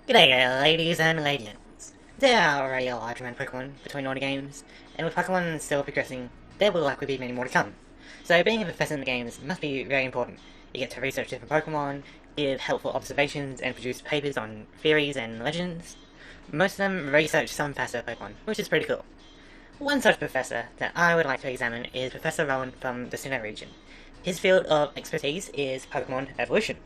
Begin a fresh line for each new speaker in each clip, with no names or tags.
G'day ladies and ladies. There are already a large amount of Pokemon between all the games, and with Pokemon still progressing, there will likely be many more to come. So being a professor in the games must be very important. You get to research different Pokemon, give helpful observations, and produce papers on theories and legends. Most of them research some facet of Pokemon, which is pretty cool. One such professor that I would like to examine is Professor Rowan from the Sinnoh region. His field of expertise is Pokemon evolution.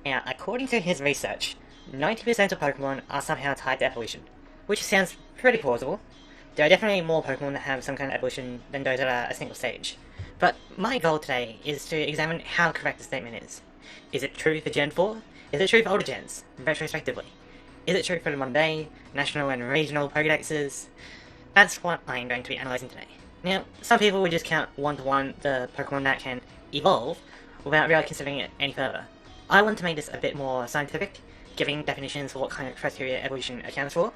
Now, according to his research, 90% of Pokemon are somehow tied to evolution, which sounds pretty plausible. There are definitely more Pokemon that have some kind of evolution than those that are a single stage. But my goal today is to examine how correct the statement is. Is it true for Gen 4? Is it true for older gens, retrospectively? Is it true for the modern day, national and regional Pokedexes? That's what I'm going to be analysing today. Now, some people would just count one-to-one the Pokemon that can evolve without really considering it any further. I want to make this a bit more scientific, giving definitions for what kind of criteria evolution accounts for.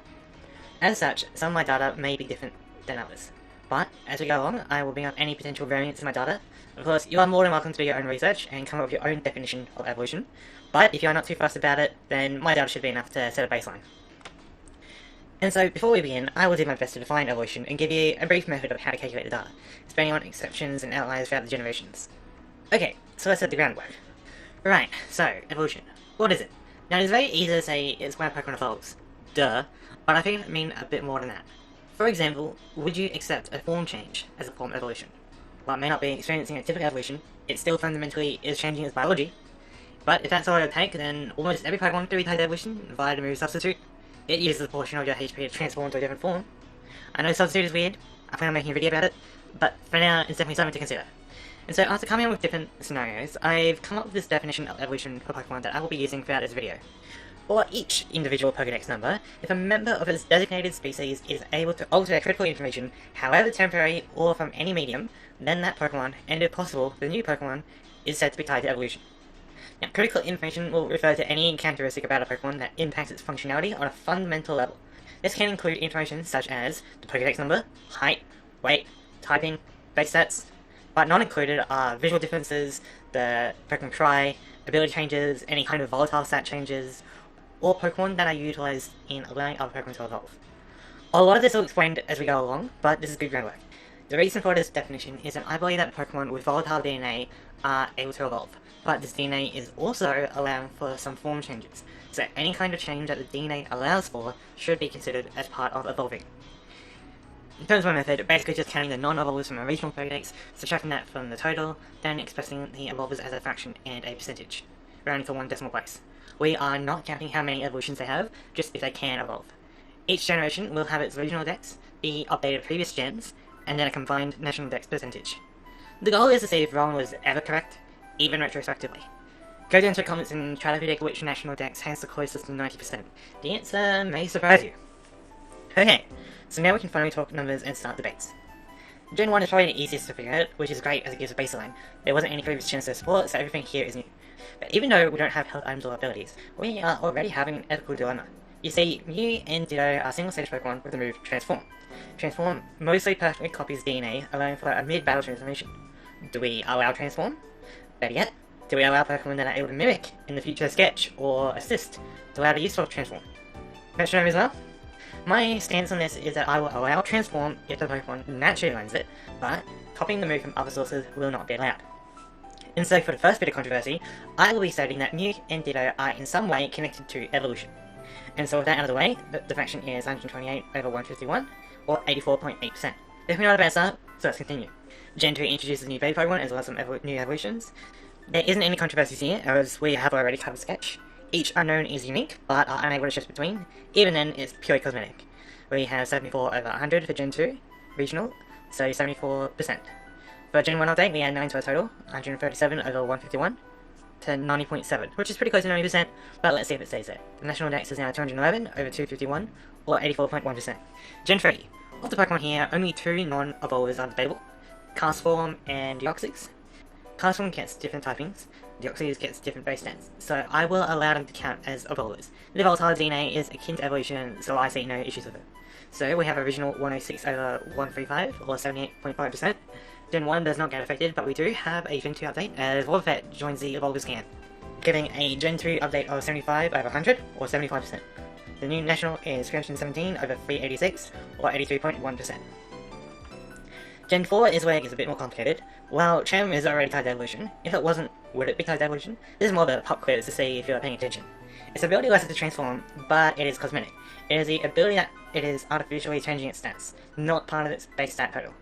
As such, some of my data may be different than others. But, as we go along, I will bring up any potential variants in my data. Of course, you are more than welcome to do your own research and come up with your own definition of evolution, but if you are not too fussed about it, then my data should be enough to set a baseline. And so, before we begin, I will do my best to define evolution and give you a brief method of how to calculate the data, explaining on exceptions and outliers throughout the generations. Okay, so let's set the groundwork. Right, so, evolution. What is it? Now, it's very easy to say it's when a Pokemon evolves. Duh. But I think it means a bit more than that. For example, would you accept a form change as a form of evolution? While it may not be experiencing a typical evolution, it still fundamentally is changing its biology. But if that's all it would take, then almost every Pokemon can retake evolution via the move Substitute. It uses a portion of your HP to transform to a different form. I know Substitute is weird, I plan on making a video about it, but for now, it's definitely something to consider. And so after coming up with different scenarios, I've come up with this definition of evolution for Pokemon that I will be using throughout this video. For each individual Pokedex number, if a member of its designated species is able to alter their critical information, however temporary or from any medium, then that Pokemon, and if possible, the new Pokemon, is said to be tied to evolution. Now, critical information will refer to any characteristic about a Pokemon that impacts its functionality on a fundamental level. This can include information such as the Pokedex number, height, weight, typing, base stats, but not included are visual differences, the Pokemon cry, ability changes, any kind of volatile stat changes, or Pokemon that are utilized in allowing other Pokemon to evolve. A lot of this will be explained as we go along, but this is good groundwork. The reason for this definition is that I believe that Pokemon with volatile DNA are able to evolve, but this DNA is also allowing for some form changes, so any kind of change that the DNA allows for should be considered as part of evolving. In terms of my method, basically just counting the non-evolvers from a regional Pokedex, subtracting that from the total, then expressing the evolvers as a fraction and a percentage, rounding for one decimal place. We are not counting how many evolutions they have, just if they can evolve. Each generation will have its regional dex, the updated previous gens, and then a combined national dex percentage. The goal is to see if Rowan was ever correct, even retrospectively. Go down to the comments and try to predict which national dex has the closest to 90%. The answer may surprise you. Okay, so now we can finally talk numbers and start debates. Gen 1 is probably the easiest to figure out, which is great as it gives a baseline. There wasn't any previous gens to support, so everything here is new. But even though we don't have health items or abilities, we are already having an ethical dilemma. You see, Mew and Ditto are single-stage Pokemon with the move Transform. Transform mostly perfectly copies DNA, allowing for a mid-battle transformation. Do we allow Transform? Better yet, do we allow Pokemon that are able to Mimic in the future Sketch or Assist to allow the use of Transform? Metronome as well? My stance on this is that I will allow Transform if the Pokemon naturally learns it, but copying the move from other sources will not be allowed. And so for the first bit of controversy, I will be stating that Mew and Ditto are in some way connected to evolution. And so with that out of the way, the fraction is 128 over 151, or 84.8%. Definitely not a bad start, so let's continue. Gen 2 introduces new baby Pokemon as well as some new evolutions. There isn't any controversies here, as we have already covered Sketch. Each unknown is unique, but are unable to shift between. Even then, it's purely cosmetic. We have 74 over 100 for Gen 2, regional, so 74%. For Gen 1 update, we had 9 to a total, 137 over 151 to 90.7, which is pretty close to 90%, but let's see if it stays there. The national dex is now 211 over 251, or 84.1%. Gen 3. Of the Pokemon here, only 2 non-evolvers are available, Castform and Deoxys. Castform gets different typings, Deoxys gets different base stats, so I will allow them to count as evolvers. The volatile DNA is akin to evolution, so I see no issues with it. So we have original 106 over 135, or 78.5%. Gen 1 does not get affected, but we do have a Gen 2 update as Wobbuffet joins the Evolver scan, giving a Gen 2 update of 75 over 100, or 75%. The new national is 317 over 386, or 83.1%. Gen 4 is where it gets a bit more complicated. While Chem is already tied to evolution, if it wasn't, would it be tied to evolution? This is more of a pop quiz to see if you're paying attention. Its ability allows it to transform, but it is cosmetic. It is the ability that it is artificially changing its stats, not part of its base stat total.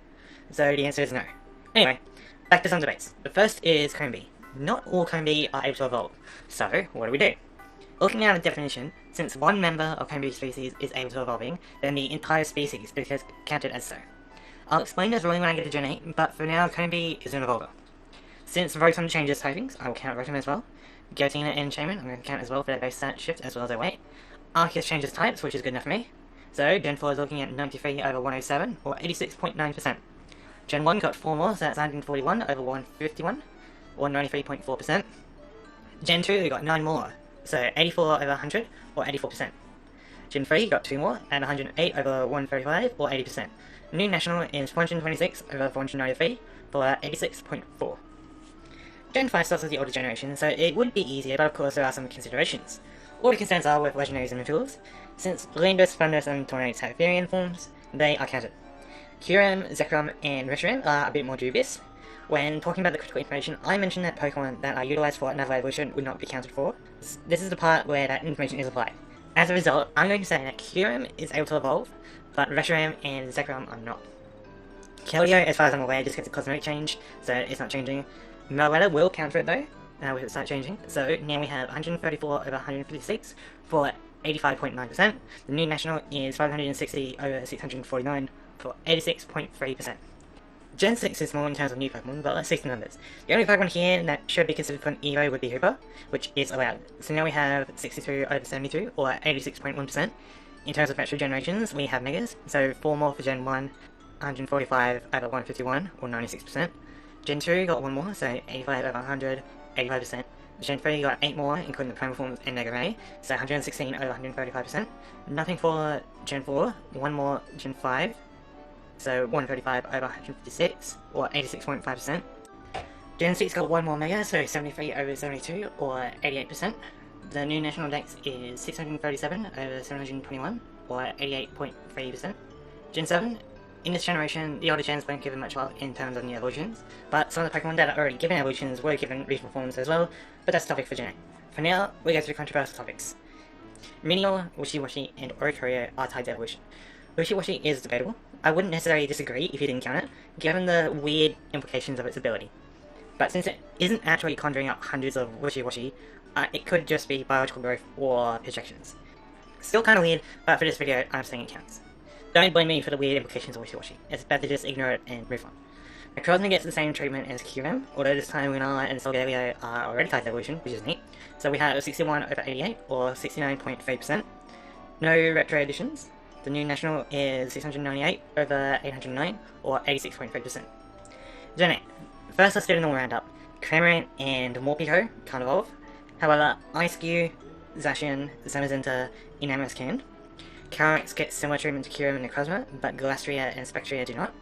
So the answer is no. Anyway, back to some debates. The first is Cone Bee. Not all Cone Bee are able to evolve. So, what do? Looking at the definition, since one member of Cone Bee species is able to evolving, then the entire species is counted as so. I'll explain this ruling when I get to Gen 8, but for now, Cone Bee is an evolver. Since Rotom changes typings, I will count Rotom as well. Gotina and Shaman, I'm going to count as well for their base stat shift as well as their weight. Arceus changes types, which is good enough for me. So, Gen 4 is looking at 93 over 107, or 86.9%. Gen 1 got 4 more, so that's 141 over 151, or 93.4%. Gen 2 got 9 more, so 84 over 100, or 84%. Gen 3 got 2 more, and 108 over 135, or 80%. New national is 426 over 493, for 86.4. Gen 5 starts with the older generation, so it would be easier, but of course there are some considerations. All the concerns are with legendaries and infills. Since Blindus, Thundus, and Tornadus have Furion forms, they are counted. Kyurem, Zekrom, and Reshiram are a bit more dubious. When talking about the critical information, I mentioned that Pokemon that are utilized for another evolution would not be counted for. This is the part where that information is applied. As a result, I'm going to say that Kyurem is able to evolve, but Reshiram and Zekrom are not. Keldeo, as far as I'm aware, just gets a cosmetic change, so it's not changing. Meletta will counter it though, with it start changing. So now we have 134 over 156 for 85.9%. The new national is 560 over 649 for 86.3%. Gen 6 is small in terms of new Pokemon, but let's see some numbers. The only Pokemon here that should be considered for an Evo would be Hooper, which is allowed. So now we have 62 over 72, or 86.1%. In terms of extra generations, we have Megas, so 4 more for Gen 1, 145 over 151, or 96%. Gen 2 got 1 more, so 85 over 100, 85%. Gen 3 got 8 more, including the Primal Forms and Mega Ray, so 116 over 135%. Nothing for Gen 4, 1 more Gen 5, so 135 over 156, or 86.5%. Gen 6 got 1 more Mega, so 73 over 72, or 88%. The new national dex is 637 over 721, or 88.3%. Gen 7, in this generation, the older gens weren't given much love in terms of new evolutions, but some of the Pokemon that are already given evolutions were given regional forms as well, but that's a topic for Gen 8. For now, we go to the controversial topics. Meteor, Wishiwashi, and Oricorio are tied to evolution. Wishiwashi is debatable. I wouldn't necessarily disagree if you didn't count it, given the weird implications of its ability. But since it isn't actually conjuring up hundreds of Wishiwashi, it could just be biological growth or projections. Still kinda weird, but for this video, I'm saying it counts. Don't blame me for the weird implications of Wishiwashi. It's better to just ignore it and move on. Necrozma gets the same treatment as Kyurem, although this time Lunala and Solgaleo are already tied to evolution, which is neat. So we have 61 over 88, or 69.3%. No retro additions. The new national is 698 over 809, or 86.3%. Gen 8. First, let's do the normal roundup. Cramorant and Morpeko can't evolve. However, Ice-Q, Zacian, Zamazenta, Inamoris can. Calyrex gets similar treatment to Kyurem and Necrozma, but Galastria and Spectria do not.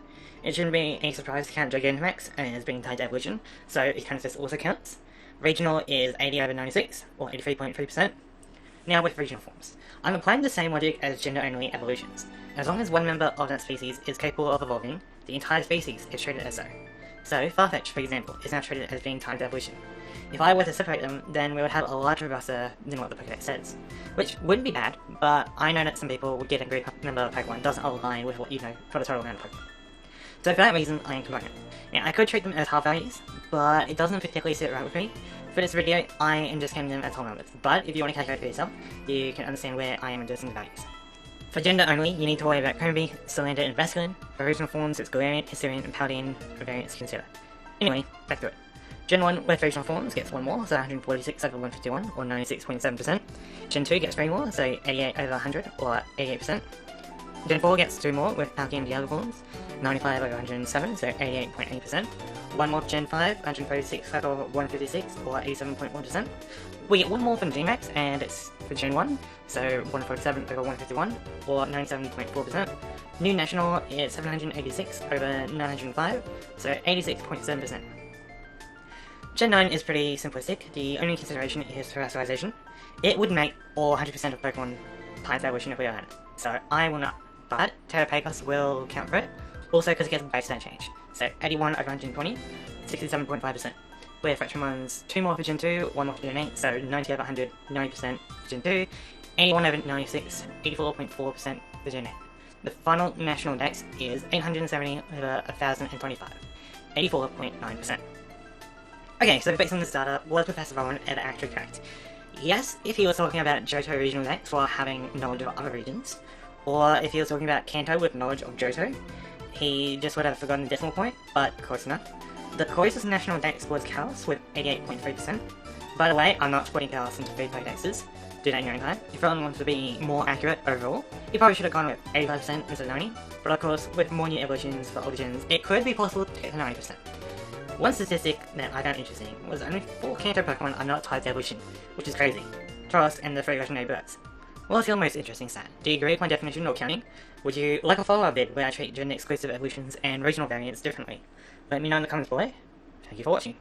It shouldn't be any surprise to count Gigantamax as being tied to evolution, so Eternatus also counts. Regional is 80 over 96, or 83.3%. Now with regional forms. I'm applying the same logic as gender-only evolutions. As long as one member of that species is capable of evolving, the entire species is treated as so. So, Farfetch, for example, is now treated as being tied to evolution. If I were to separate them, then we would have a larger roster than what the Pokédex says. Which wouldn't be bad, but I know that some people would get angry if a member of Pokemon doesn't align with what you know for the total amount of Pokemon. So for that reason, I am combining them. Now, I could treat them as half values, but it doesn't particularly sit right with me. For this video, I am just counting them as whole numbers, but if you want to calculate for yourself, you can understand where I am adjusting the values. For gender only, you need to worry about Combee, Salander, and Vasculine. For original forms, it's Galarian, Hisuian, and Paldean for variants to consider. Anyway, back to it. Gen 1 with regional forms gets 1 more, so 146 over 151, or 96.7%. Gen 2 gets 3 more, so 88 over 100, or 88%. Gen 4 gets 2 more with Palkia and Dialga forms, 95 over 107, so 88.8%. 1 more for Gen 5, 136 over 156, or 87.1%. We get 1 more from Gmax, and it's for Gen 1, so 147 over 151, or 97.4%. New National is 786 over 905, so 86.7%. Gen 9 is pretty simplistic. The only consideration is terrestrialization. It would make all 100% of Pokemon times evolution if we earn. So I will not. But Terrapagos will count for it. Also because it gets a base stat change. So 81 over 120, 67.5%. With fraction ones, 2 more for Gen 2, 1 more for Gen 8, so 90 over 100, 90% for Gen 2, 81 over 96, 84.4% for Gen 8. The final national dex is 870 over 1025, 84.9%. Okay, so based on this data, was Professor Rowan ever actually correct? Yes, if he was talking about Johto regional dex while having knowledge of other regions, or if he was talking about Kanto with knowledge of Johto, he just would have forgotten the decimal point, but close enough. The closest national dex was Kalos with 88.3%. By the way, I'm not splitting Kalos into 3 play dexes. Do that in your own time. If Rowan wants to be more accurate overall, he probably should have gone with 85% instead of 90, but of course, with more new evolutions for older gens, it could be possible to get to 90%. One statistic that I found interesting was only 4 Kanto Pokemon are not tied to evolution, which is crazy. Trost and the 3 legendary birds. What's your most interesting stat? Do you agree with my definition or counting? Would you like a follow-up vid where I treat gen exclusive evolutions and regional variants differently? Let me know in the comments below. Thank you for watching.